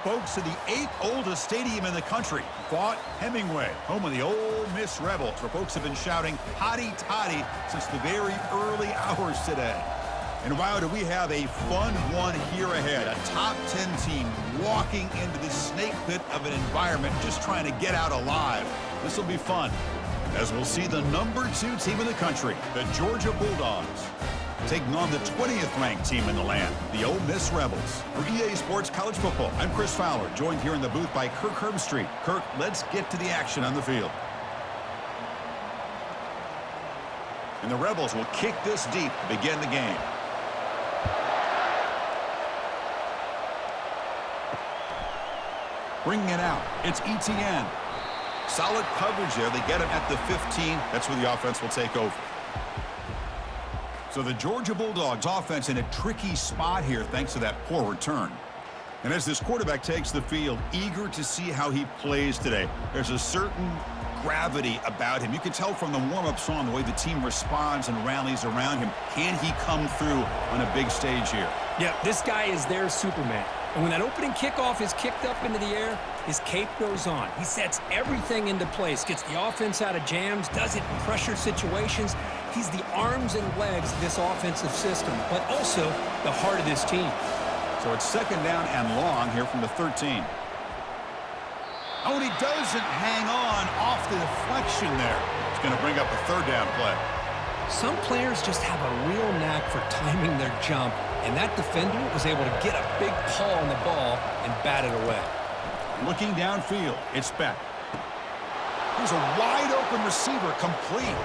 folks, to the 8th oldest stadium in the country, Vaught-Hemingway, home of the Ole Miss Rebels, where folks have been shouting "Hotty Toddy" since the very early hours today. And wow, do we have a fun one here ahead. A top 10 team walking into the snake pit of an environment, just trying to get out alive. This will be fun, as we'll see the number 2 team in the country, the Georgia Bulldogs, taking on the 20th ranked team in the land, the Ole Miss Rebels. For EA Sports College Football, I'm Chris Fowler, joined here in the booth by Kirk Herbstreit. Kirk, let's get to the action on the field. And the Rebels will kick this deep to begin the game. Bringing it out, it's Etienne. Solid coverage there. They get him at the 15. That's where the offense will take over. So the Georgia Bulldogs offense in a tricky spot here thanks to that poor return. And as this quarterback takes the field, eager to see how he plays today. There's a certain gravity about him. You can tell from the warm-up song the way the team responds and rallies around him. Can he come through on a big stage here? Yeah, this guy is their Superman. And when that opening kickoff is kicked up into the air, his cape goes on. He sets everything into place, gets the offense out of jams, does it in pressure situations. He's the arms and legs of this offensive system, but also the heart of this team. So it's second down and long here from the 13. Oh, and he doesn't hang on off the deflection there. It's going to bring up a third down play. Some players just have a real knack for timing their jump, and that defender was able to get a big paw on the ball and bat it away. Looking downfield, it's Beck. Here's a wide-open receiver, complete.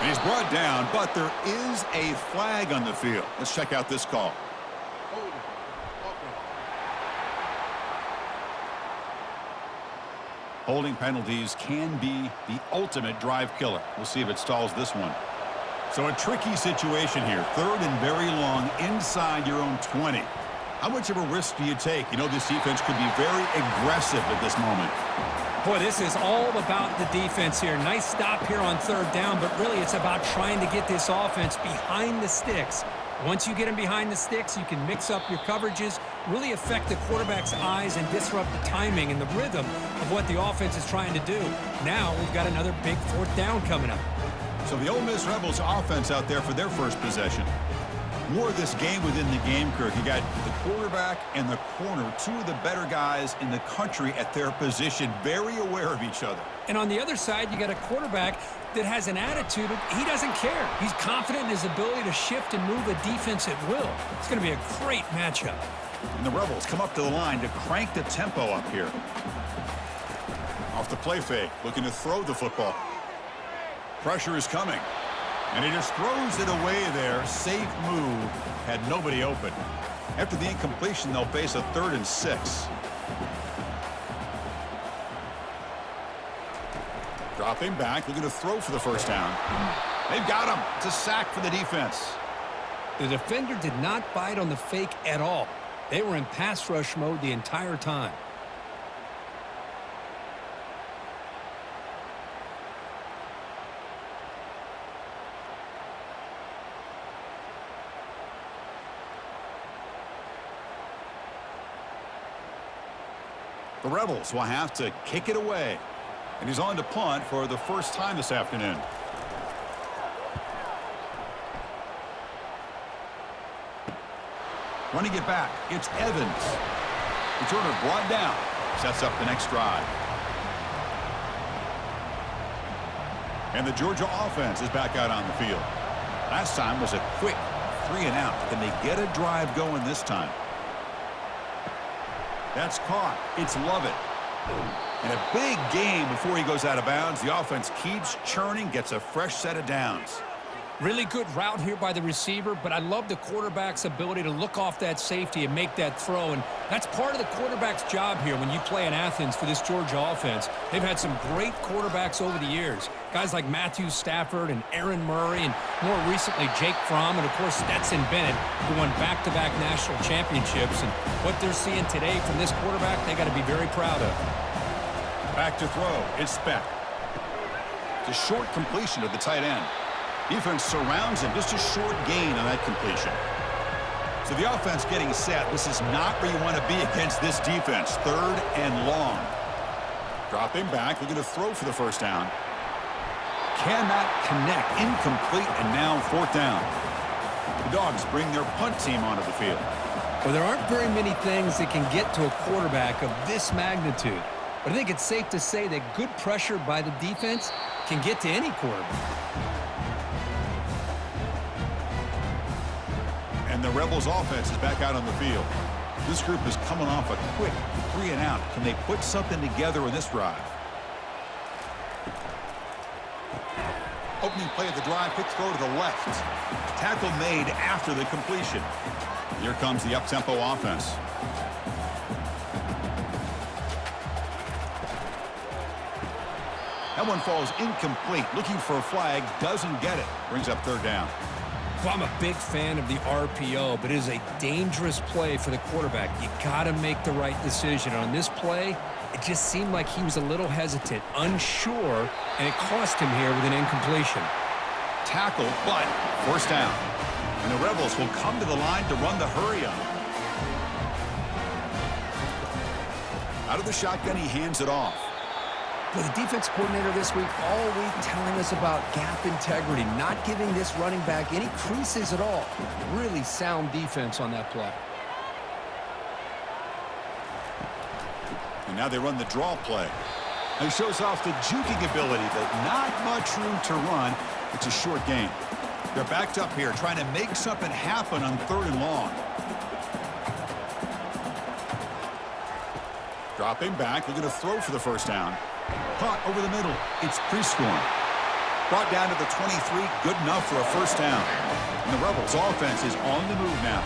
And he's brought down, but there is a flag on the field. Let's check out this call. Holding penalties can be the ultimate drive killer. We'll see if it stalls this one. So a tricky situation here. Third and very long inside your own 20. How much of a risk do you take? You know, this defense could be very aggressive at this moment. Boy, this is all about the defense here. Nice stop here on third down, but really it's about trying to get this offense behind the sticks. Once you get them behind the sticks, you can mix up your coverages, really affect the quarterback's eyes and disrupt the timing and the rhythm of what the offense is trying to do. Now we've got another big fourth down coming up. So the Ole Miss Rebels offense out there for their first possession. More of this game within the game, Kirk. You got the quarterback and the corner, two of the better guys in the country at their position, very aware of each other. And on the other side, you got a quarterback that has an attitude of he doesn't care. He's confident in his ability to shift and move a defense at will. It's going to be a great matchup. And the Rebels come up to the line to crank the tempo up here. Off the play fake, looking to throw the football. Pressure is coming. And he just throws it away there. Safe move. Had nobody open. After the incompletion, they'll face a 3rd and 6. Dropping back, looking to throw for the first down. They've got him. It's a sack for the defense. The defender did not bite on the fake at all. They were in pass rush mode the entire time. The Rebels will have to kick it away. And he's on to punt for the first time this afternoon. Running it back, it's Evans. Returner brought down. Sets up the next drive. And the Georgia offense is back out on the field. Last time was a quick 3 and out. Can they get a drive going this time? That's caught. It's Lovett. And a big game before he goes out of bounds. The offense keeps churning, gets a fresh set of downs. Really good route here by the receiver, but I love the quarterback's ability to look off that safety and make that throw. And that's part of the quarterback's job here when you play in Athens for this Georgia offense. They've had some great quarterbacks over the years. Guys like Matthew Stafford and Aaron Murray, and more recently Jake Fromm, and of course Stetson Bennett, who won back-to-back national championships. And what they're seeing today from this quarterback, they got to be very proud of. Back to throw. It's Beck. It's a short completion to the tight end. Defense surrounds him. Just a short gain on that completion. So the offense getting set. This is not where you want to be against this defense. 3rd and long. Dropping back, looking to throw for the first down. Cannot connect. Incomplete, and now 4th down. The Dogs bring their punt team onto the field. Well, there aren't very many things that can get to a quarterback of this magnitude. But I think it's safe to say that good pressure by the defense can get to any quarterback. And the Rebels offense is back out on the field. This group is coming off a quick 3 and out. Can they put something together in this drive? Opening play of the drive, quick throw to the left. Tackle made after the completion. Here comes the up-tempo offense. That one falls incomplete. Looking for a flag, doesn't get it. Brings up 3rd down. Well, I'm a big fan of the RPO, but it is a dangerous play for the quarterback. You got to make the right decision. On this play, it just seemed like he was a little hesitant, unsure, and it cost him here with an incompletion. Tackle, but 1st down. And the Rebels will come to the line to run the hurry-up. Out of the shotgun, he hands it off. Well, the defense coordinator this week all week telling us about gap integrity, not giving this running back any creases at all. Really sound defense on that play. And now they run the draw play. It shows off the juking ability, but not much room to run. It's a short game. They're backed up here trying to make something happen on 3rd and long. Dropping back, looking to throw for the first down. Caught over the middle. It's Prescorn. Brought down to the 23, good enough for a first down. And the Rebels offense is on the move now.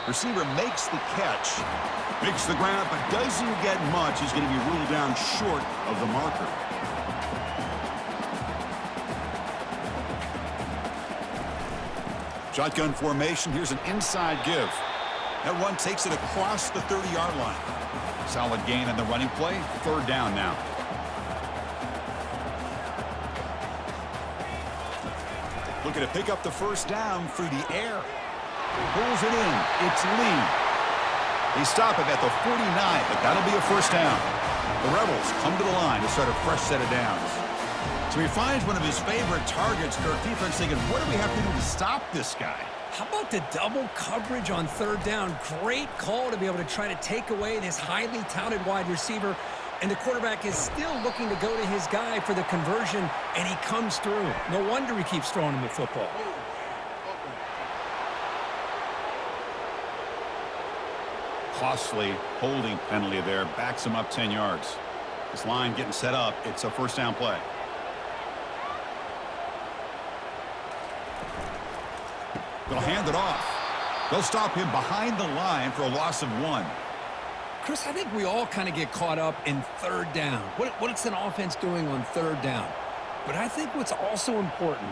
Receiver makes the catch. Makes the grab, but doesn't get much. He's going to be ruled down short of the marker. Shotgun formation. Here's an inside give. That run takes it across the 30-yard line. Solid gain on the running play. 3rd down now. Looking to pick up the first down through the air. Pulls it in. It's Lee. They stop him at the 49, but that'll be a first down. The Rebels come to the line to start a fresh set of downs. So he finds one of his favorite targets. Kirk defense thinking, what do we have to do to stop this guy? How about the double coverage on 3rd down? Great call to be able to try to take away this highly touted wide receiver. And the quarterback is still looking to go to his guy for the conversion, and he comes through. No wonder he keeps throwing him the football. Costly holding penalty there. Backs him up 10 yards. This line getting set up. It's a first down play. They'll hand it off. They'll stop him behind the line for a loss of 1. Chris, I think we all kind of get caught up in 3rd down. What's an offense doing on 3rd down? But I think what's also important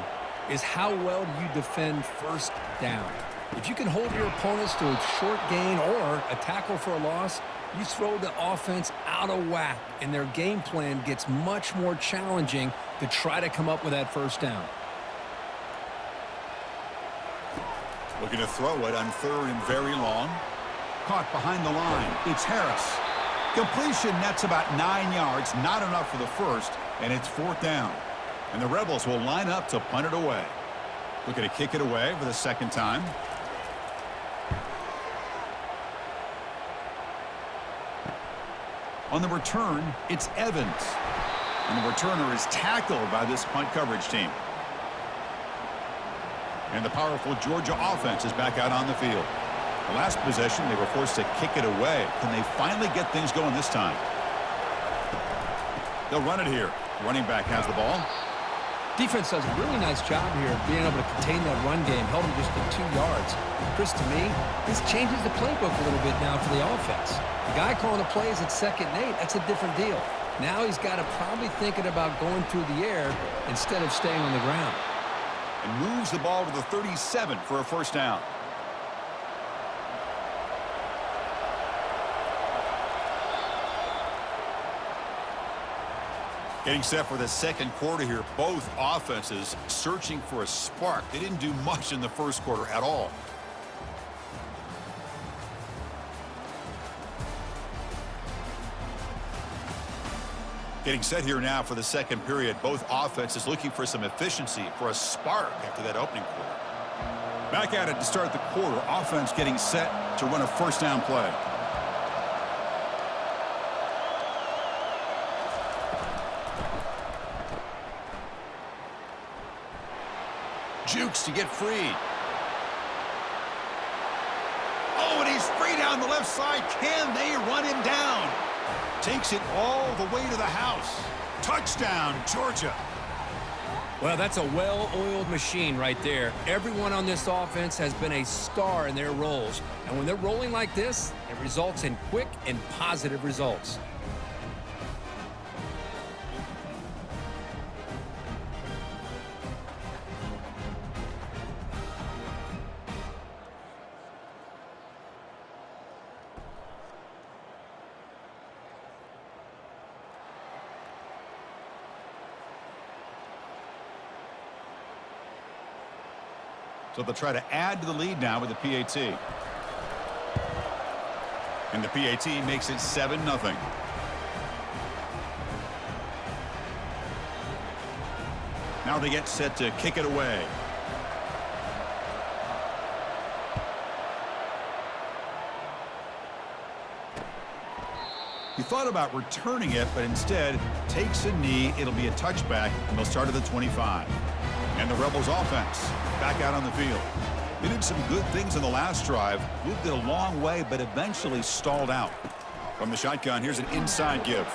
is how well you defend 1st down. If you can hold your opponents to a short gain or a tackle for a loss, you throw the offense out of whack, and their game plan gets much more challenging to try to come up with that first down. Looking to throw it on 3rd and very long. Caught behind the line. It's Harris. Completion nets about 9 yards. Not enough for the first, and it's 4th down. And the Rebels will line up to punt it away. Looking to kick it away for the 2nd time. On the return, it's Evans. And the returner is tackled by this punt coverage team. And the powerful Georgia offense is back out on the field. The last possession, they were forced to kick it away. Can they finally get things going this time? They'll run it here. Running back has the ball. Defense does a really nice job here of being able to contain that run game. Held them just to 2 yards. Chris, to me, this changes the playbook a little bit now for the offense. The guy calling the plays at 2nd and 8, that's a different deal. Now he's got to probably thinking about going through the air instead of staying on the ground. And moves the ball to the 37 for a first down. Getting set for the second quarter here. Both offenses searching for a spark. They didn't do much in the first quarter at all. Getting set here now for the second period. Both offenses looking for some efficiency, for a spark after that opening quarter. Back at it to start the quarter. Offense getting set to run a first down play. Jukes to get free. Oh, and he's free down the left side. Can they run him down? Takes it all the way to the house. Touchdown, Georgia. Well, that's a well-oiled machine right there. Everyone on this offense has been a star in their roles. And when they're rolling like this, it results in quick and positive results. So they'll try to add to the lead now with the PAT. And the PAT makes it 7-0. Now they get set to kick it away. He thought about returning it, but instead takes a knee. It'll be a touchback, and they'll start at the 25. And the Rebels offense back out on the field. They did some good things in the last drive. Moved it a long way, but eventually stalled out. From the shotgun, here's an inside give.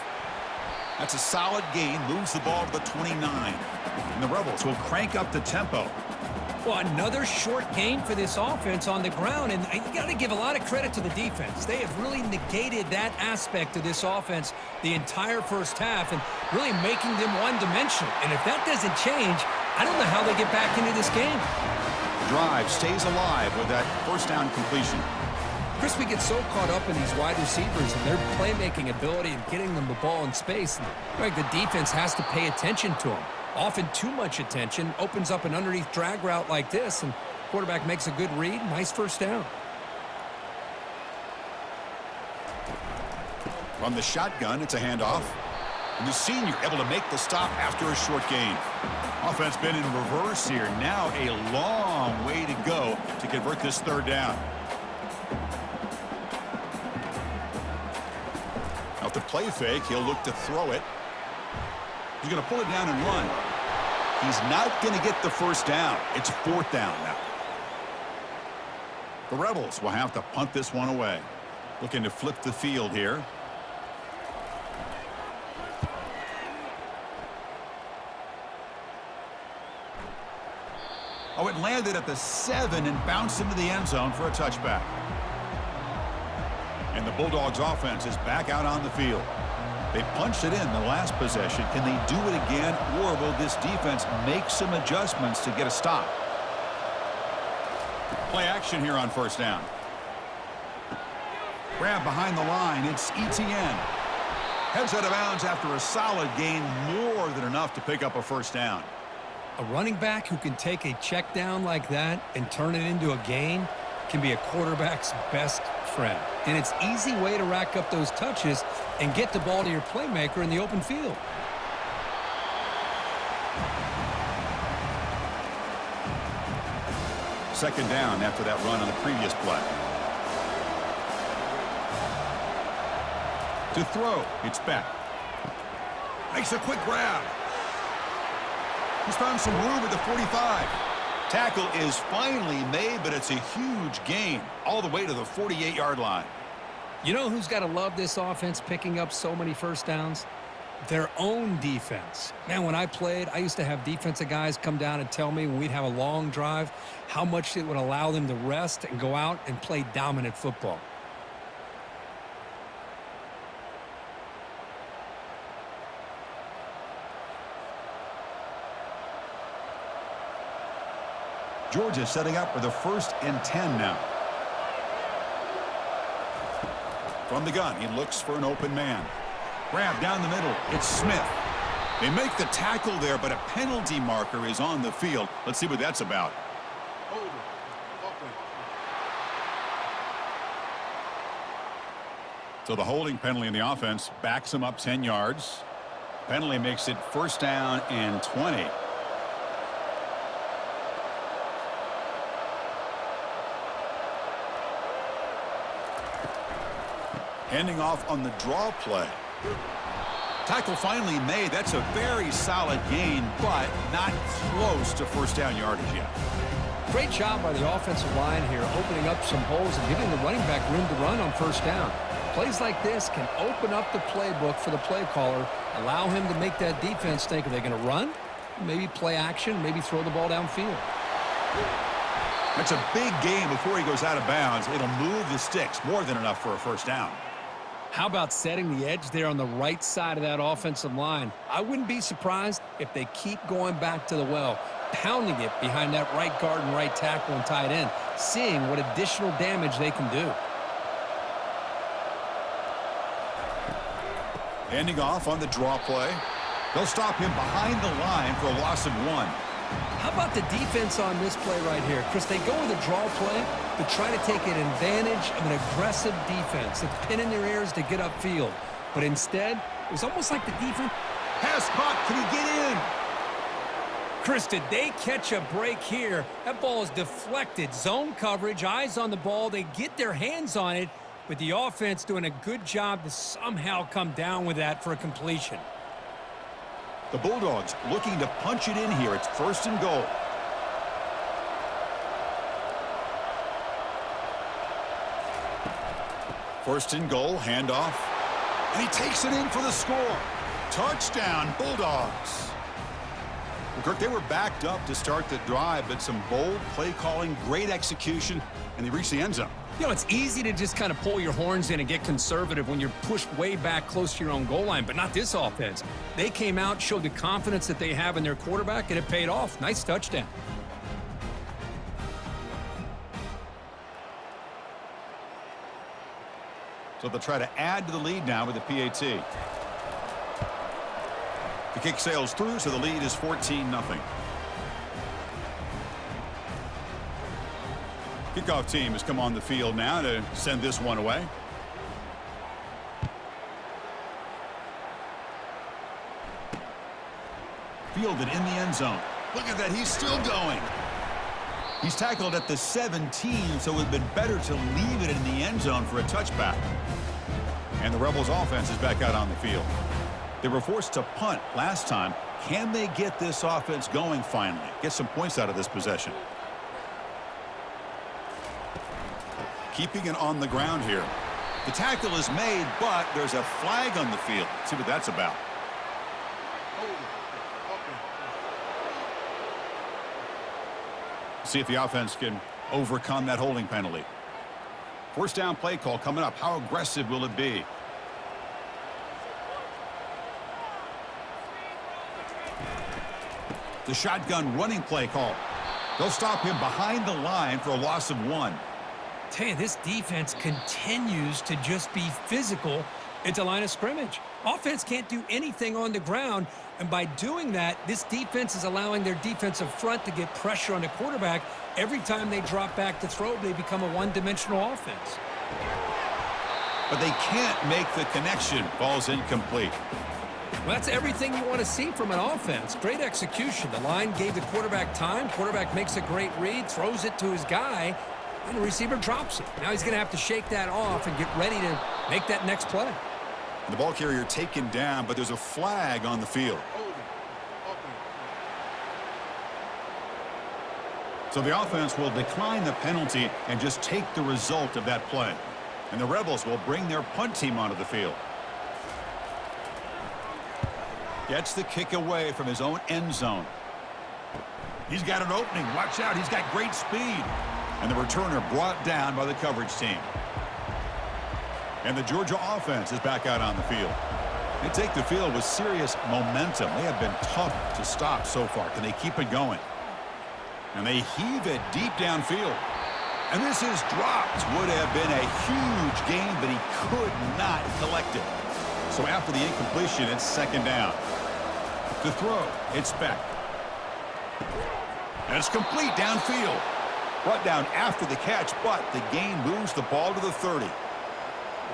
That's a solid gain. Moves the ball to the 29. And the Rebels will crank up the tempo. Well, another short gain for this offense on the ground, and you got to give a lot of credit to the defense. They have really negated that aspect of this offense the entire first half and really making them one-dimensional. And if that doesn't change, I don't know how they get back into this game. Drive stays alive with that first down completion. Chris, we get so caught up in these wide receivers and their playmaking ability and getting them the ball in space. And, like, the defense has to pay attention to them. Often too much attention opens up an underneath drag route like this, and quarterback makes a good read. Nice first down. From the shotgun, it's a handoff. And the senior able to make the stop after a short gain. Offense been in reverse here. Now a long way to go to convert this third down. Now with the play fake, he'll look to throw it. He's going to pull it down and run. He's not going to get the first down. It's fourth down now. The Rebels will have to punt this one away. Looking to flip the field here. Oh, it landed at the 7 and bounced into the end zone for a touchback. And the Bulldogs offense is back out on the field. They punched it in the last possession. Can they do it again, or will this defense make some adjustments to get a stop? Play action here on first down. Grab behind the line. It's Etienne. Heads out of bounds after a solid gain, more than enough to pick up a first down. A running back who can take a check down like that and turn it into a gain can be a quarterback's best friend. And it's an easy way to rack up those touches and get the ball to your playmaker in the open field. Second down after that run on the previous play. To throw, it's Beck. Makes a quick grab. He's found some room at the 45. Tackle is finally made, but it's a huge gain all the way to the 48-yard line. You know who's got to love this offense picking up so many first downs? Their own defense. Man, when I played, I used to have defensive guys come down and tell me when we'd have a long drive how much it would allow them to rest and go out and play dominant football. Georgia setting up for the 1st and 10 now. From the gun, he looks for an open man. Grab down the middle. It's Smith. They make the tackle there, but a penalty marker is on the field. Let's see what that's about. So the holding penalty in the offense backs him up 10 yards. Penalty makes it 1st down and 20. Handing off on the draw play. Tackle finally made. That's a very solid gain, but not close to 1st down yardage yet. Great job by the offensive line here, opening up some holes and giving the running back room to run on 1st down. Plays like this can open up the playbook for the play caller, allow him to make that defense think, are they going to run? Maybe play action, maybe throw the ball downfield. That's a big gain before he goes out of bounds. It'll move the sticks, more than enough for a 1st down. How about setting the edge there on the right side of that offensive line? I wouldn't be surprised if they keep going back to the well, pounding it behind that right guard and right tackle and tight end, seeing what additional damage they can do. Handing off on the draw play. They'll stop him behind the line for a loss of 1. How about the defense on this play right here? Chris, they go with a draw play to try to take an advantage of an aggressive defense that's pinning their ears to get upfield. But instead, it was almost like the defense. Pass caught. Can he get in? Chris, did they catch a break here? That ball is deflected. Zone coverage, eyes on the ball. They get their hands on it, but the offense doing a good job to somehow come down with that for a completion. The Bulldogs looking to punch it in here. It's 1st and goal. First and goal, handoff. And he takes it in for the score. Touchdown, Bulldogs. Well, Kirk, they were backed up to start the drive, but some bold play calling, great execution, and they reached the end zone. You know, it's easy to just kind of pull your horns in and get conservative when you're pushed way back close to your own goal line, but not this offense. They came out, showed the confidence that they have in their quarterback, and it paid off. Nice touchdown. So they'll try to add to the lead now with the PAT. The kick sails through, so the lead is 14-0. Kickoff team has come on the field now to send this one away. Fielded in the end zone. Look at that, he's still going. He's tackled at the 17, so it would have been better to leave it in the end zone for a touchback. And the Rebels offense is back out on the field. They were forced to punt last time. Can they get this offense going finally? Get some points out of this possession. Keeping it on the ground here. The tackle is made, but there's a flag on the field. Let's see what that's about. See if the offense can overcome that holding penalty. 1st down play call coming up. How aggressive will it be? The shotgun running play call. They'll stop him behind the line for a loss of 1. Tell you, this defense continues to just be physical at the line of scrimmage. Offense can't do anything on the ground, and by doing that, this defense is allowing their defensive front to get pressure on the quarterback. Every time they drop back to throw, they become a one-dimensional offense. But they can't make the connection. Ball's incomplete. Well, that's everything you want to see from an offense. Great execution. The line gave the quarterback time. Quarterback makes a great read, throws it to his guy, and the receiver drops it. Now he's going to have to shake that off and get ready to make that next play. The ball carrier taken down, but there's a flag on the field. So the offense will decline the penalty and just take the result of that play. And the Rebels will bring their punt team onto the field. Gets the kick away from his own end zone. He's got an opening. Watch out. He's got great speed. And the returner brought down by the coverage team. And the Georgia offense is back out on the field. They take the field with serious momentum. They have been tough to stop so far. Can they keep it going? And they heave it deep downfield. And this is dropped. Would have been a huge gain, but he could not collect it. So after the incompletion, it's 2nd down. To throw, it's Beck. And it's complete downfield. Brought down after the catch, but the gain moves the ball to the 30. Well,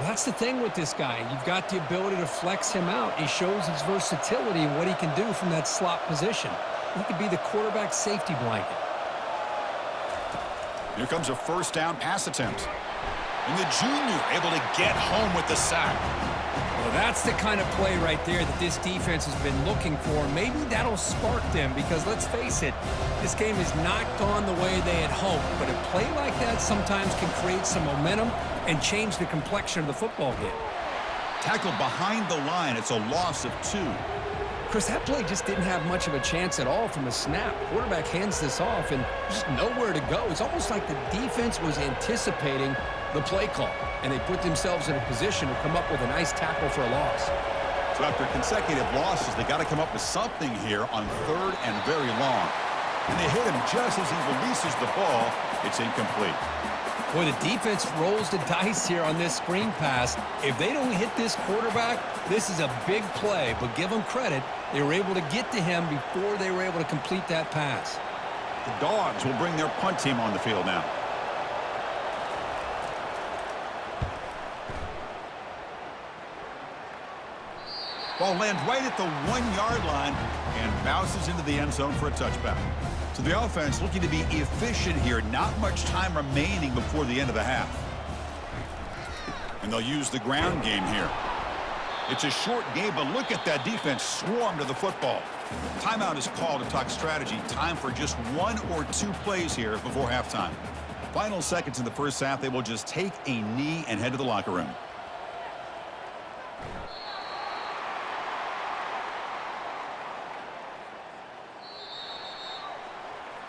that's the thing with this guy. You've got the ability to flex him out. He shows his versatility and what he can do from that slot position. He could be the quarterback safety blanket. Here comes a first down pass attempt. And the junior able to get home with the sack. Well, that's the kind of play right there that this defense has been looking for. Maybe that'll spark them because, let's face it, this game has not gone the way they had hoped. But a play like that sometimes can create some momentum and change the complexion of the football game. Tackled behind the line. It's a loss of 2. Chris, that play just didn't have much of a chance at all from the snap. Quarterback hands this off and just nowhere to go. It's almost like the defense was anticipating the play call, and they put themselves in a position to come up with a nice tackle for a loss. So after consecutive losses, they got to come up with something here on 3rd and very long. And they hit him just as he releases the ball. It's incomplete. Boy, the defense rolls the dice here on this screen pass. If they don't hit this quarterback, this is a big play. But give them credit, they were able to get to him before they were able to complete that pass. The Dogs will bring their punt team on the field now. Ball lands right at the 1-yard line and bounces into the end zone for a touchback. So the offense looking to be efficient here. Not much time remaining before the end of the half. And they'll use the ground game here. It's a short game, but look at that defense swarm to the football. Timeout is called to talk strategy. Time for just 1 or 2 plays here before halftime. Final seconds in the first half, they will just take a knee and head to the locker room.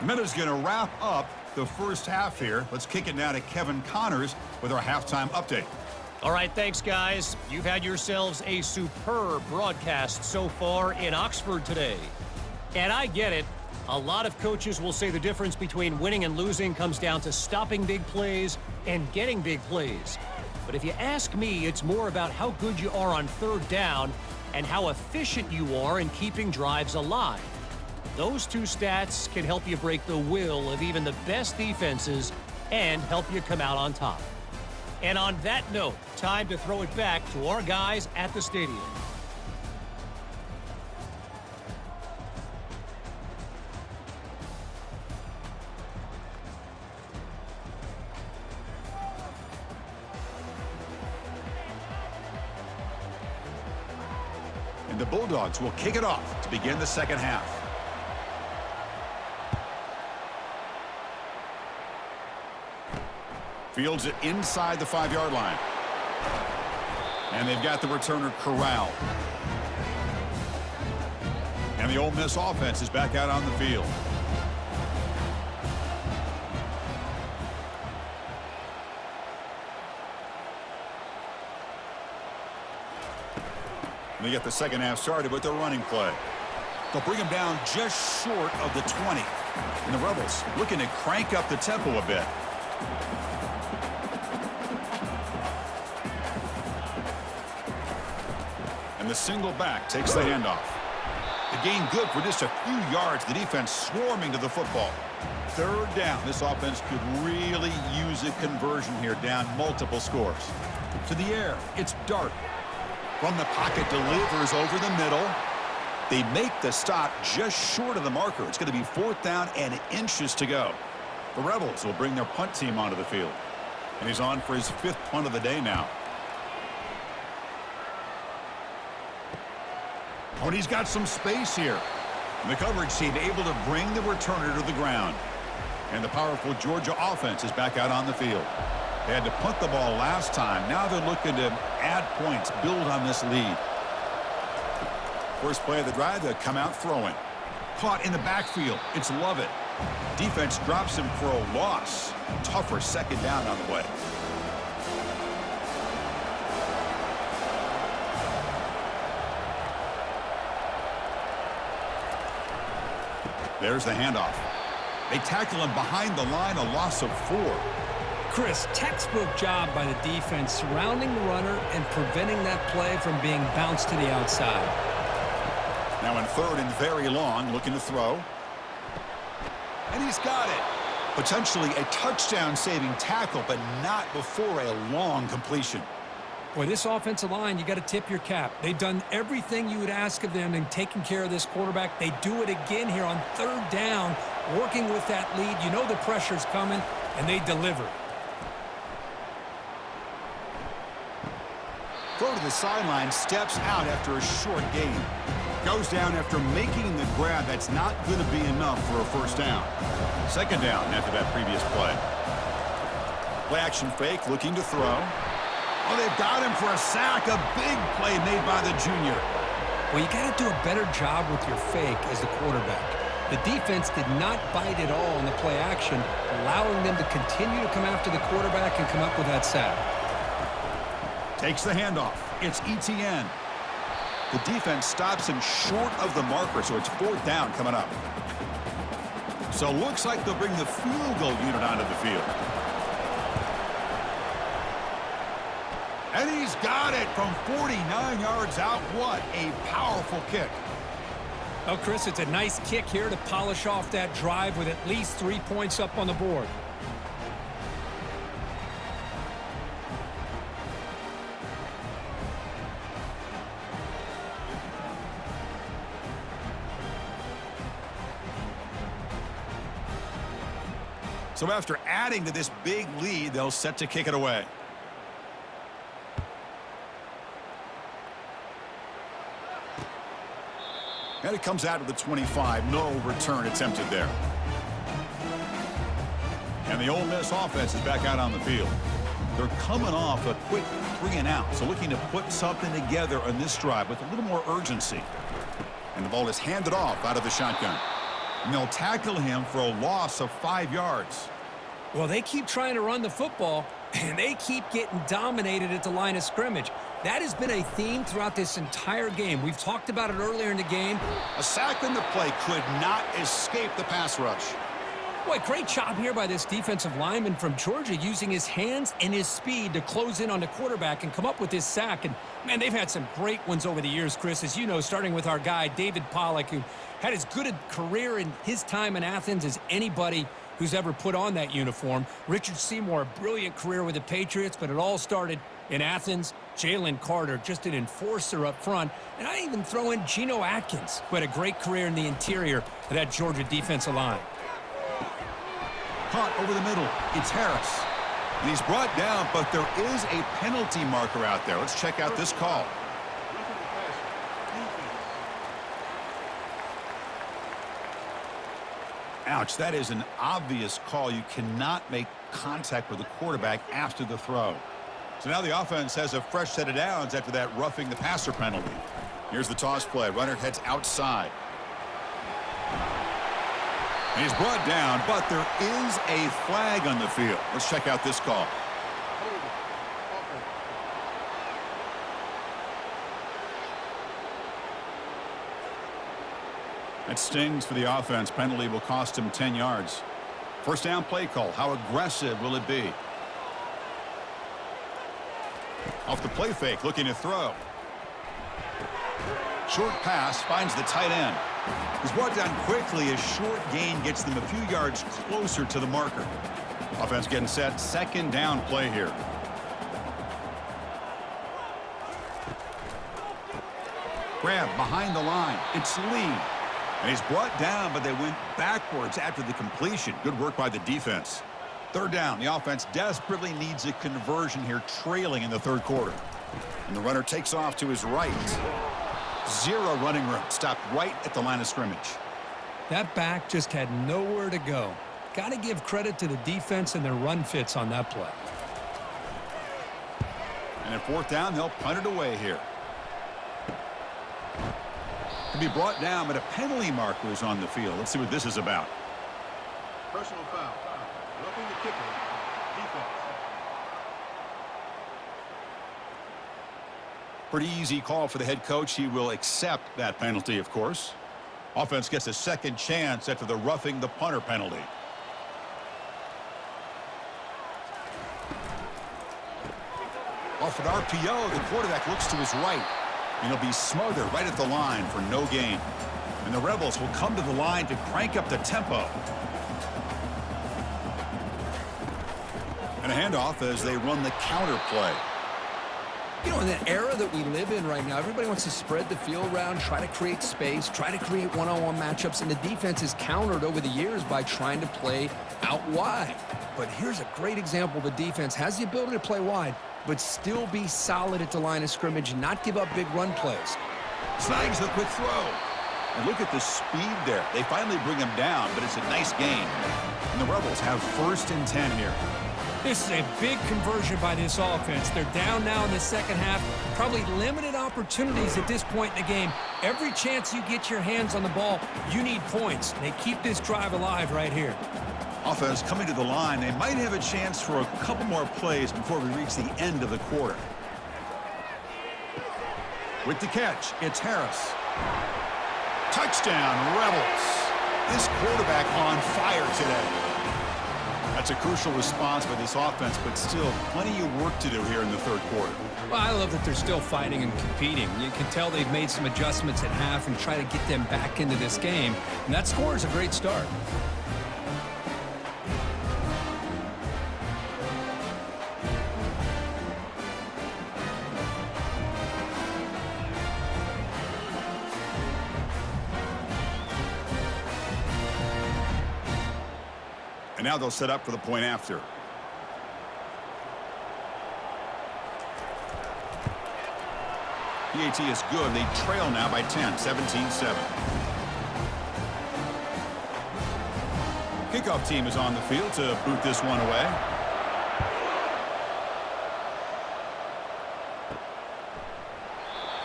The minute's going to wrap up the first half here. Let's kick it now to Kevin Connors with our halftime update. All right, thanks, guys. You've had yourselves a superb broadcast so far in Oxford today. And I get it. A lot of coaches will say the difference between winning and losing comes down to stopping big plays and getting big plays. But if you ask me, it's more about how good you are on 3rd down and how efficient you are in keeping drives alive. Those 2 stats can help you break the will of even the best defenses and help you come out on top. And on that note, time to throw it back to our guys at the stadium. And the Bulldogs will kick it off to begin the second half. Fields it inside the 5-yard line. And they've got the returner corralled. And the Ole Miss offense is back out on the field. And they get the second half started with their running play. They'll bring him down just short of the 20. And the Rebels looking to crank up the tempo a bit. And the single back takes the handoff. The gain good for just a few yards. The defense swarming to the football. 3rd down. This offense could really use a conversion here, down multiple scores. To the air, it's Dart. From the pocket, delivers over the middle. They make the stop just short of the marker. It's going to be 4th down and inches to go. The Rebels will bring their punt team onto the field. And he's on for his 5th punt of the day now. Oh, and he's got some space here. And the coverage team able to bring the returner to the ground. And the powerful Georgia offense is back out on the field. They had to punt the ball last time. Now they're looking to add points, build on this lead. First play of the drive, they'll come out throwing. Caught in the backfield. It's Lovett. Defense drops him for a loss. Tougher 2nd down on the way. There's the handoff. They tackle him behind the line, a loss of 4. Chris, textbook job by the defense surrounding the runner and preventing that play from being bounced to the outside. Now in third and very long, looking to throw. And he's got it. Potentially a touchdown-saving tackle, but not before a long completion. Boy, this offensive line, you got to tip your cap. They've done everything you would ask of them in taking care of this quarterback. They do it again here on third down, working with that lead. You know the pressure's coming, and they deliver. Throw to the sideline, steps out after a short gain. Goes down after making the grab. That's not going to be enough for a first down. Second down after that previous play. Play action fake, looking to throw. Oh, they've got him for a sack. A big play made by the junior. Well, you got to do a better job with your fake as the quarterback. The defense did not bite at all in the play action, allowing them to continue to come after the quarterback and come up with that sack. Takes the handoff. It's Etienne. The defense stops him short of the marker, so it's fourth down coming up. So looks like they'll bring the field goal unit onto the field. And he's got it from 49 yards out. What a powerful kick. Oh, Chris, it's a nice kick here to polish off that drive with at least 3 points up on the board. So after adding to this big lead, they'll set to kick it away. And it comes out of the 25. No return attempted there. And the Ole Miss offense is back out on the field. They're coming off a quick 3-and-out, so looking to put something together on this drive with a little more urgency. And the ball is handed off out of the shotgun. And they'll tackle him for a loss of 5 yards. Well, they keep trying to run the football, and they keep getting dominated at the line of scrimmage. That has been a theme throughout this entire game. We've talked about it earlier in the game. A sack on the play could not escape the pass rush. Boy, great job here by this defensive lineman from Georgia using his hands and his speed to close in on the quarterback and come up with this sack. And, man, they've had some great ones over the years, Chris, as you know, starting with our guy, David Pollack, who had as good a career in his time in Athens as anybody who's ever put on that uniform. Richard Seymour, a brilliant career with the Patriots, but it all started in Athens. Jalen Carter, just an enforcer up front. And I even throw in Geno Atkins, who had a great career in the interior of that Georgia defensive line. Caught over the middle. It's Harris. And he's brought down, but there is a penalty marker out there. Let's check out this call. Ouch, that is an obvious call. You cannot make contact with the quarterback after the throw. So now the offense has a fresh set of downs after that roughing the passer penalty. Here's the toss play. Runner heads outside. And he's brought down, but there is a flag on the field. Let's check out this call. That stings for the offense. Penalty will cost him 10 yards. First down play call. How aggressive will it be? Off the play fake, looking to throw. Short pass finds the tight end. He's brought down quickly. A short gain gets them a few yards closer to the marker. Offense getting set. Second down play here. Grab behind the line. It's Lee. And he's brought down, but they went backwards after the completion. Good work by the defense. Third down. The offense desperately needs a conversion here, trailing in the third quarter. And the runner takes off to his right. Zero running room. Stopped right at the line of scrimmage. That back just had nowhere to go. Got to give credit to the defense and their run fits on that play. And at fourth down, they'll punt it away here. To be brought down, but a penalty marker is on the field. Let's see what this is about. Personal foul. Roughing the kicker. Defense. Pretty easy call for the head coach. He will accept that penalty, of course. Offense gets a second chance after the roughing the punter penalty. Off an RPO, the quarterback looks to his right. And he'll be smothered right at the line for no gain. And the Rebels will come to the line to crank up the tempo. And a handoff as they run the counter play. You know, in the era that we live in right now, everybody wants to spread the field around, try to create space, try to create one-on-one matchups, and the defense is countered over the years by trying to play out wide. But here's a great example. The defense has the ability to play wide, but still be solid at the line of scrimmage and not give up big run plays. Snags the quick throw. And look at the speed there. They finally bring him down, but it's a nice gain. And the Rebels have 1st and 10 here. This is a big conversion by this offense. They're down now in the second half. Probably limited opportunities at this point in the game. Every chance you get your hands on the ball, you need points. They keep this drive alive right here. Offense coming to the line. They might have a chance for a couple more plays before we reach the end of the quarter. With the catch, it's Harris. Touchdown, Rebels. This quarterback on fire today. That's a crucial response by this offense, but still plenty of work to do here in the third quarter. Well, I love that they're still fighting and competing. You can tell they've made some adjustments at half and try to get them back into this game. And that score is a great start. And now they'll set up for the point after. PAT is good. They trail now by 10, 17-7. Kickoff team is on the field to boot this one away.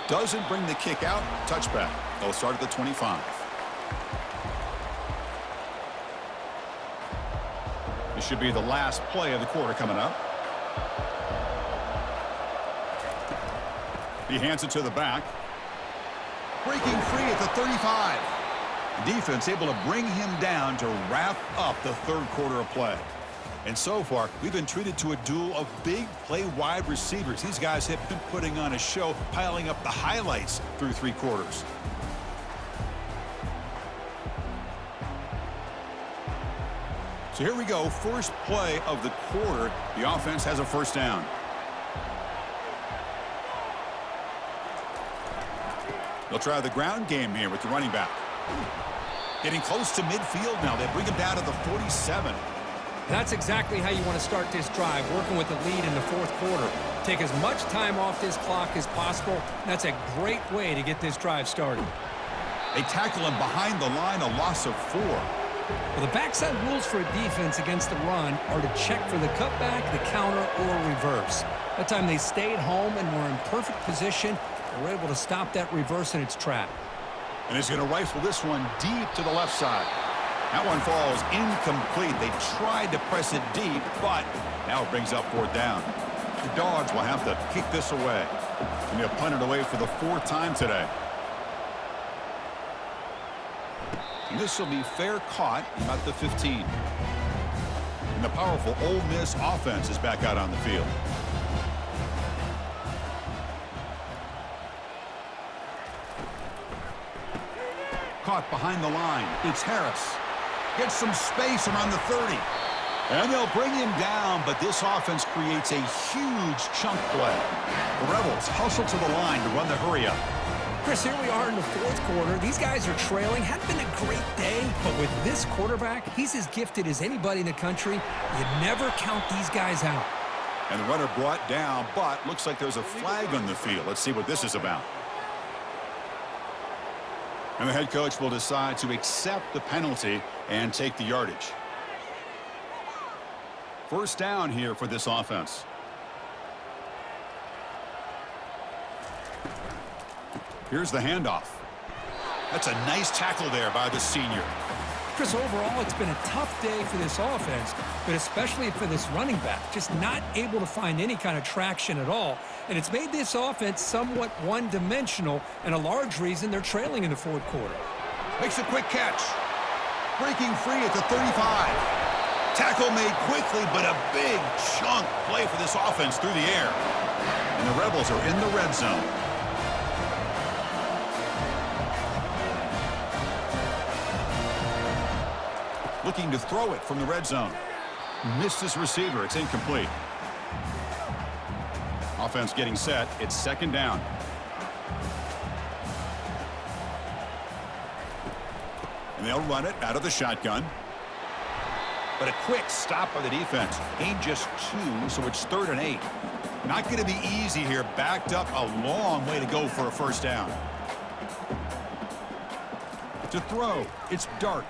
Doesn't bring the kick out. Touchback. They'll start at the 25. This should be the last play of the quarter coming up. He hands it to the back. Breaking free at the 35. The defense able to bring him down to wrap up the third quarter of play. And so far, we've been treated to a duel of big play wide receivers. These guys have been putting on a show, piling up the highlights through 3 quarters. So here we go, first play of the quarter. The offense has a first down. They'll try the ground game here with the running back. Getting close to midfield now. They bring him down to the 47. That's exactly how you want to start this drive, working with the lead in the fourth quarter. Take as much time off this clock as possible. That's a great way to get this drive started. They tackle him behind the line, a loss of 4. Well, the backside rules for a defense against the run are to check for the cutback, the counter, or reverse. That time they stayed home and were in perfect position. They were able to stop that reverse in its track. And he's going to rifle this one deep to the left side. That one falls incomplete. They tried to press it deep, but now it brings up 4th down. The Dogs will have to kick this away. And they'll punt it away for the 4th time today. And this will be fair caught about the 15. And the powerful Ole Miss offense is back out on the field. Caught behind the line. It's Harris. Gets some space around the 30. And they'll bring him down, but this offense creates a huge chunk play. The Rebels hustle to the line to run the hurry up. Chris, here we are in the fourth quarter. These guys are trailing. Hadn't been a great day, but with this quarterback, he's as gifted as anybody in the country. You never count these guys out. And the runner brought down, but looks like there's a flag on the field. Let's see what this is about. And the head coach will decide to accept the penalty and take the yardage. First down here for this offense. Here's the handoff. That's a nice tackle there by the senior. Chris, overall, it's been a tough day for this offense, but especially for this running back. Just not able to find any kind of traction at all. And it's made this offense somewhat one-dimensional, and a large reason they're trailing in the fourth quarter. Makes a quick catch. Breaking free at the 35. Tackle made quickly, but a big chunk play for this offense through the air. And the Rebels are in the red zone. Looking to throw it from the red zone. Missed his receiver. It's incomplete. Offense getting set. It's second down. And they'll run it out of the shotgun. But a quick stop by the defense. Gain just 2, so it's 3rd and 8. Not going to be easy here. Backed up a long way to go for a first down. To throw, it's Dart.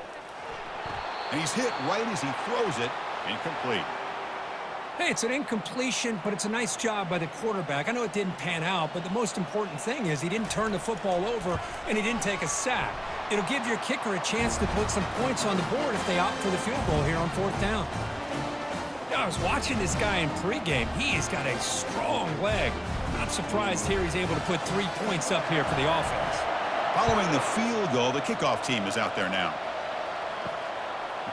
And he's hit right as he throws it. Incomplete. Hey, it's an incompletion, but it's a nice job by the quarterback. I know it didn't pan out, but the most important thing is he didn't turn the football over and he didn't take a sack. It'll give your kicker a chance to put some points on the board if they opt for the field goal here on 4th down. Yeah, I was watching this guy in pregame. He's got a strong leg. Not surprised here he's able to put 3 points up here for the offense. Following the field goal, the kickoff team is out there now.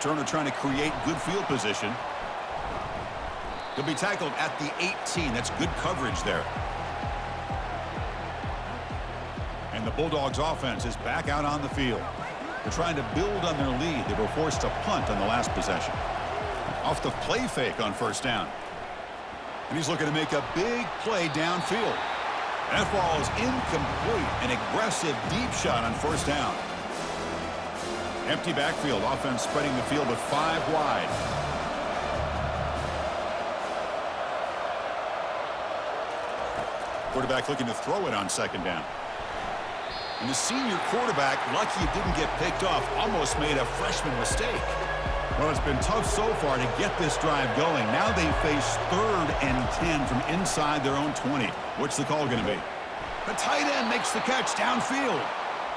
Turner trying to create good field position. He'll be tackled at the 18. That's good coverage there. And the Bulldogs offense is back out on the field. They're trying to build on their lead. They were forced to punt on the last possession. Off the play fake on first down. And he's looking to make a big play downfield. That ball is incomplete. An aggressive deep shot on first down. Empty backfield. Offense spreading the field with 5 wide. Quarterback looking to throw it on second down. And the senior quarterback, lucky it didn't get picked off, almost made a freshman mistake. Well, it's been tough so far to get this drive going. Now they face 3rd and 10 from inside their own 20. What's the call going to be? The tight end makes the catch downfield.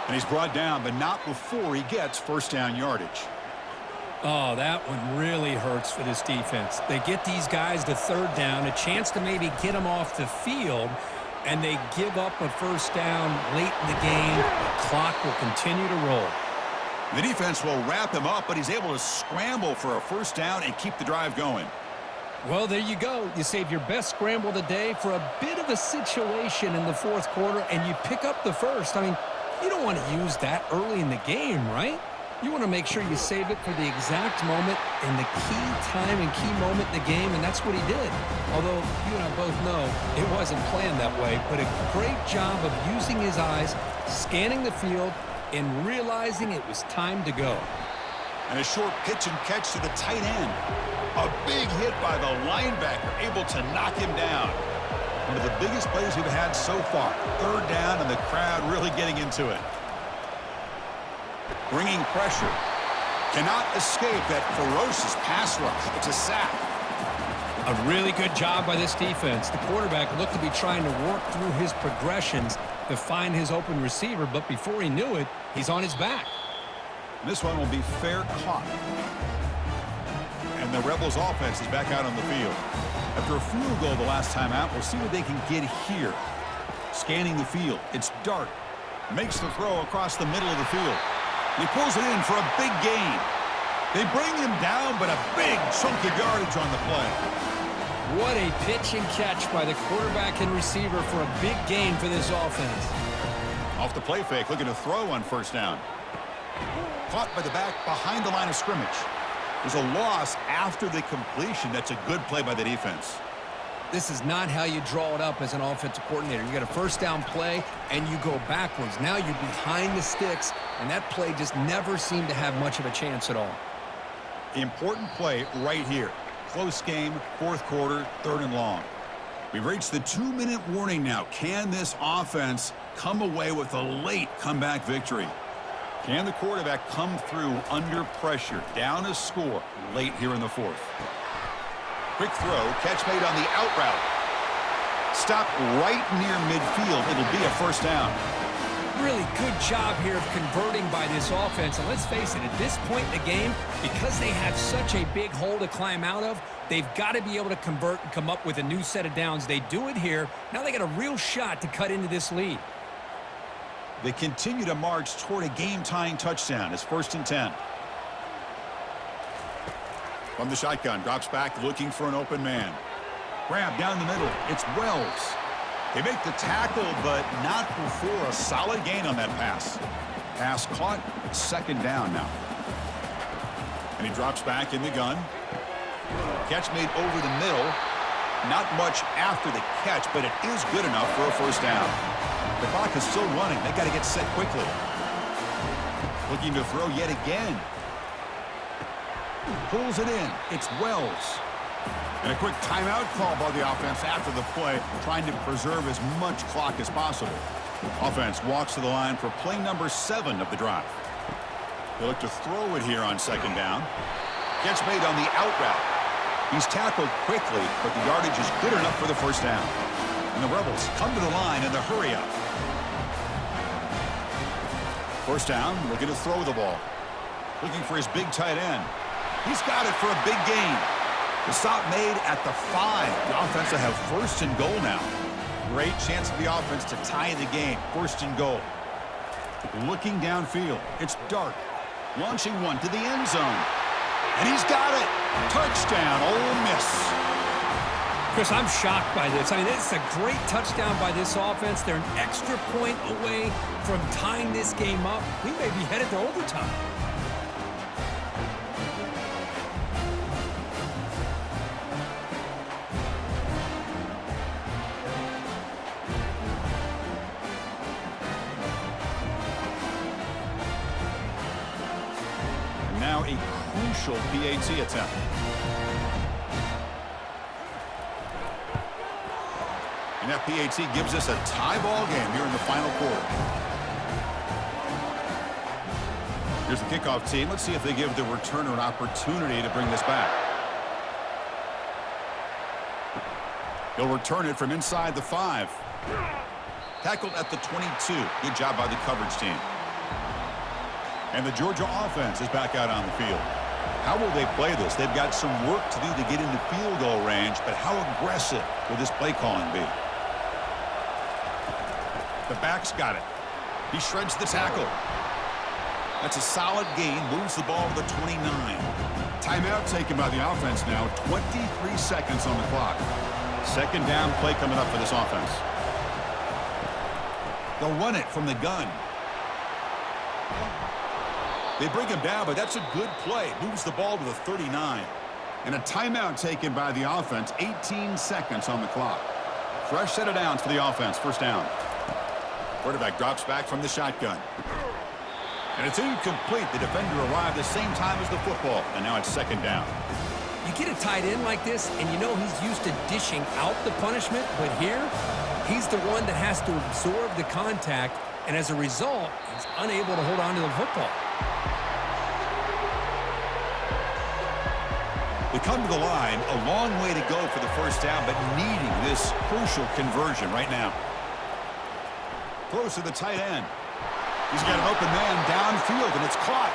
And he's brought down, but not before he gets first down yardage. Oh, that one really hurts for this defense. They get these guys to 3rd down, a chance to maybe get them off the field, and they give up a first down late in the game. The clock will continue to roll. The defense will wrap him up, but he's able to scramble for a first down and keep the drive going. Well, there you go. You save your best scramble of the day for a bit of a situation in the 4th quarter, and you pick up the first. I mean, you don't want to use that early in the game, right? You want to make sure you save it for the exact moment and the key time and key moment in the game, and that's what he did. Although you and I both know it wasn't planned that way, but a great job of using his eyes, scanning the field, and realizing it was time to go. And a short pitch and catch to the tight end. A big hit by the linebacker, able to knock him down. One of the biggest plays we've had so far. 3rd down, and the crowd really getting into it. Bringing pressure. Cannot escape that ferocious pass rush. It's a sack. A really good job by this defense. The quarterback looked to be trying to work through his progressions to find his open receiver, but before he knew it, he's on his back. This one will be fair caught. And the Rebels offense is back out on the field. After a field goal the last time out, we'll see what they can get here. Scanning the field. It's Dart. Makes the throw across the middle of the field. He pulls it in for a big gain. They bring him down, but a big chunk of yardage on the play. What a pitch and catch by the quarterback and receiver for a big gain for this offense. Off the play fake, looking to throw on first down. Caught by the back behind the line of scrimmage. There's a loss after the completion. That's a good play by the defense. This is not how you draw it up as an offensive coordinator. You get a first down play, and you go backwards. Now you're behind the sticks, and that play just never seemed to have much of a chance at all. Important play right here. Close game, 4th quarter, 3rd and long. We've reached the 2-minute warning now. Can this offense come away with a late comeback victory? Can the quarterback come through under pressure, down a score, late here in the 4th? Quick throw, catch made on the out route. Stopped right near midfield. It'll be a first down. Really good job here of converting by this offense. And let's face it, at this point in the game, because they have such a big hole to climb out of, they've got to be able to convert and come up with a new set of downs. They do it here. Now they got a real shot to cut into this lead. They continue to march toward a game-tying touchdown. It's 1st and 10. From the shotgun, drops back looking for an open man. Grab down the middle. It's Wells. They make the tackle, but not before a solid gain on that pass. Pass caught, 2nd down now. And he drops back in the gun. Catch made over the middle. Not much after the catch, but it is good enough for a first down. The clock is still running. They got to get set quickly. Looking to throw yet again. Pulls it in. It's Wells. And a quick timeout call by the offense after the play, trying to preserve as much clock as possible. Offense walks to the line for play number 7 of the drive. They look to throw it here on second down. Gets made on the out route. He's tackled quickly, but the yardage is good enough for the first down. And the Rebels come to the line in the hurry-up. First down, looking to throw the ball. Looking for his big tight end. He's got it for a big gain. The stop made at the 5. The offense will have first and goal now. Great chance for the offense to tie the game. First and goal. Looking downfield. It's Dark. Launching one to the end zone. And he's got it. Touchdown, Ole Miss. Chris, I'm shocked by this. I mean, it's a great touchdown by this offense. They're an extra point away from tying this game up. We may be headed to overtime. And now a crucial PAT attempt. And that PAT gives us a tie ball game here in the final quarter. Here's the kickoff team. Let's see if they give the returner an opportunity to bring this back. He'll return it from inside the 5. Tackled at the 22. Good job by the coverage team. And the Georgia offense is back out on the field. How will they play this? They've got some work to do to get into field goal range, but how aggressive will this play calling be? The back's got it. He shreds the tackle. That's a solid gain. Moves the ball to the 29. Timeout taken by the offense now. 23 seconds on the clock. Second down play coming up for this offense. They'll run it from the gun. They bring him down, but that's a good play. Moves the ball to the 39. And a timeout taken by the offense. 18 seconds on the clock. Fresh set of downs for the offense. First down. Quarterback drops back from the shotgun. And it's incomplete. The defender arrived the same time as the football. And now it's second down. You get a tight end like this, and you know he's used to dishing out the punishment, but here, he's the one that has to absorb the contact, and as a result, he's unable to hold on to the football. They come to the line, a long way to go for the first down, but needing this crucial conversion right now. Close to the tight end. He's got an open man downfield, and it's caught.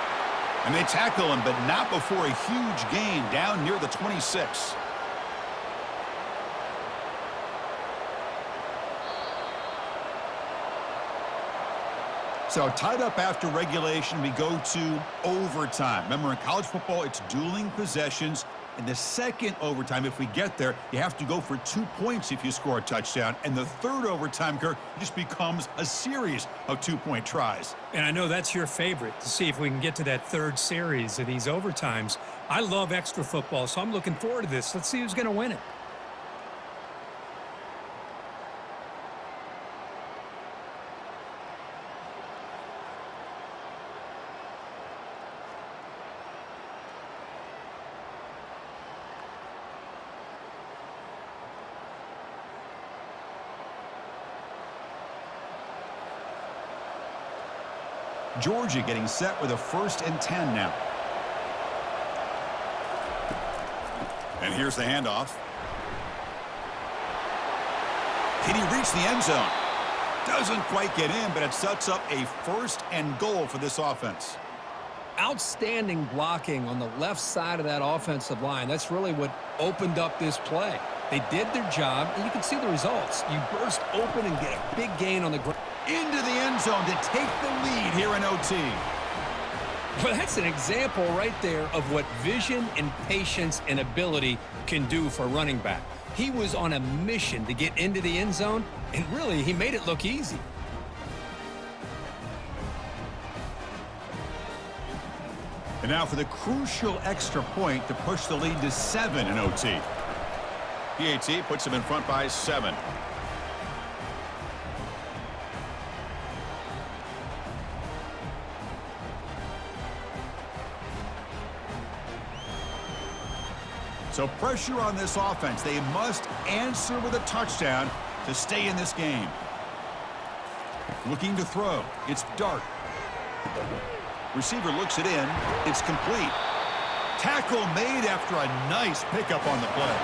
And they tackle him, but not before a huge gain down near the 26. So tied up after regulation, we go to overtime. Remember, in college football, it's dueling possessions. In the second overtime, if we get there, you have to go for 2 points if you score a touchdown. And the third overtime, Kirk, just becomes a series of 2-point tries. And I know that's your favorite, to see if we can get to that third series of these overtimes. I love extra football, so I'm looking forward to this. Let's see who's going to win it. Georgia getting set with a 1st and 10 now. And here's the handoff. Can he reach the end zone? Doesn't quite get in, but it sets up a 1st and goal for this offense. Outstanding blocking on the left side of that offensive line. That's really what opened up this play. They did their job, and you can see the results. You burst open and get a big gain on the ground. Into the end zone to take the lead here in OT. Well, that's an example right there of what vision and patience and ability can do for a running back. He was on a mission to get into the end zone, and really, he made it look easy. And And now for the crucial extra point to push the lead to 7 in OT. PAT puts them in front by 7. So pressure on this offense. They must answer with a touchdown to stay in this game. Looking to throw. It's Dart. Receiver looks it in. It's complete. Tackle made after a nice pickup on the play.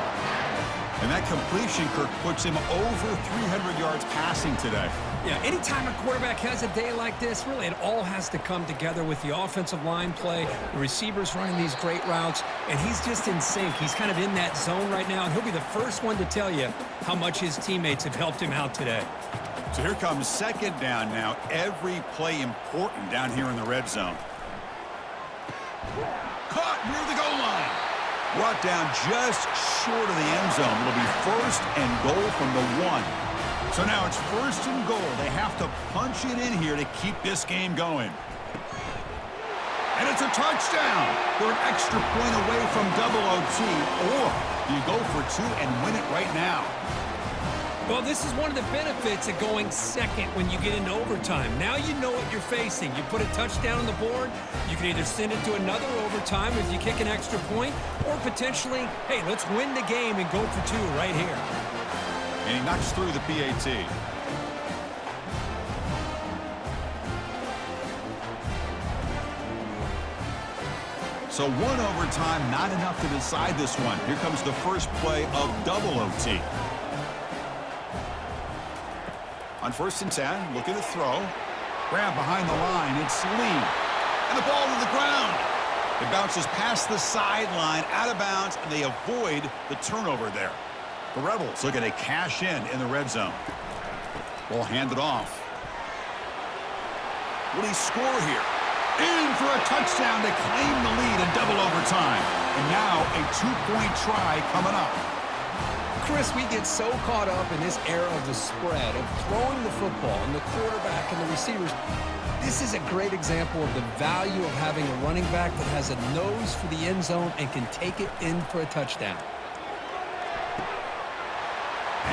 And that completion, Kirk, puts him over 300 yards passing today. Yeah, anytime a quarterback has a day like this, really it all has to come together with the offensive line play, the receivers running these great routes, and he's just in sync. He's kind of in that zone right now, and he'll be the first one to tell you how much his teammates have helped him out today. So here comes second down now. Every play important down here in the red zone. Caught near the goal line. Brought down just short of the end zone. It'll be first and goal from the 1. So now it's first and goal. They have to punch it in here to keep this game going. And it's a touchdown. They're an extra point away from double OT, or you go for 2 and win it right now. Well, this is one of the benefits of going second when you get into overtime. Now you know what you're facing. You put a touchdown on the board, you can either send it to another overtime if you kick an extra point, or potentially, hey, let's win the game and go for 2 right here. And he knocks through the PAT. So 1 overtime, not enough to decide this one. Here comes the first play of double OT. On first and 10, looking to throw. Grab behind the line. It's Lee. And the ball to the ground. It bounces past the sideline, out of bounds, and they avoid the turnover there. The Rebels looking to cash in the red zone. Ball handed off. Will he score here? In for a touchdown to claim the lead in double overtime. And now a 2-point try coming up. Chris, we get so caught up in this era of the spread, of throwing the football and the quarterback and the receivers. This is a great example of the value of having a running back that has a nose for the end zone and can take it in for a touchdown.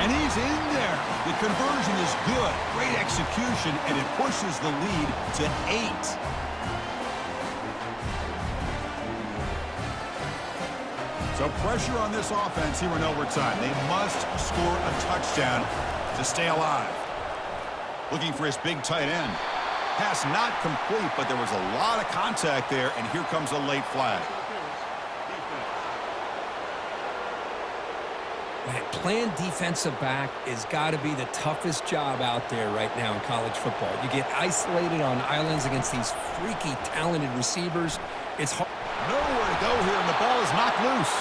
And he's in there. The conversion is good. Great execution, and it pushes the lead to 8. So pressure on this offense here in overtime. They must score a touchdown to stay alive. Looking for his big tight end. Pass not complete, but there was a lot of contact there, and here comes a late flag. Man, playing defensive back has got to be the toughest job out there right now in college football. You get isolated on islands against these freaky, talented receivers. It's hard. Nowhere to go here, and the ball is knocked loose.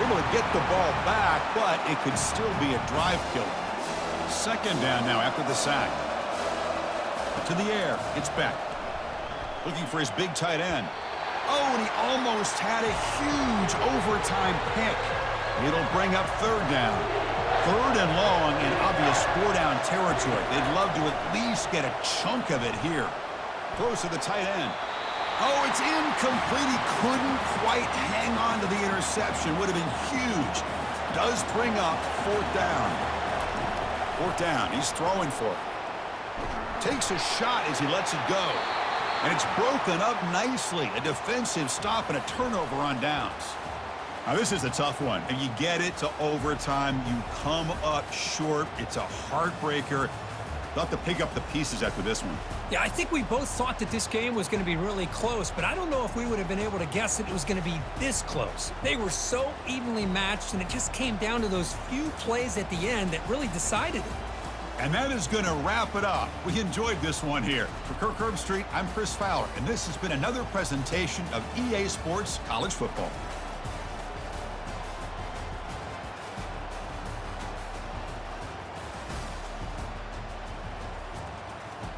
Able to get the ball back, but it could still be a drive killer. Second down now after the sack. To the air, it's Beck. Looking for his big tight end. Oh, and he almost had a huge overtime pick. It'll bring up third down. Third and long in obvious 4-down territory. They'd love to at least get a chunk of it here. Throws to the tight end. Oh, it's incomplete. He couldn't quite hang on to the interception. Would have been huge. Does bring up fourth down. Fourth down. He's throwing for it. Takes a shot as he lets it go. And it's broken up nicely. A defensive stop and a turnover on downs. Now, this is a tough one. And you get it to overtime. You come up short. It's a heartbreaker. They'll have to pick up the pieces after this one. Yeah, I think we both thought that this game was going to be really close, but I don't know if we would have been able to guess that it was going to be this close. They were so evenly matched, and it just came down to those few plays at the end that really decided it. And that is going to wrap it up. We enjoyed this one here. For Kirk Herbstreit, I'm Chris Fowler, and this has been another presentation of EA Sports College Football.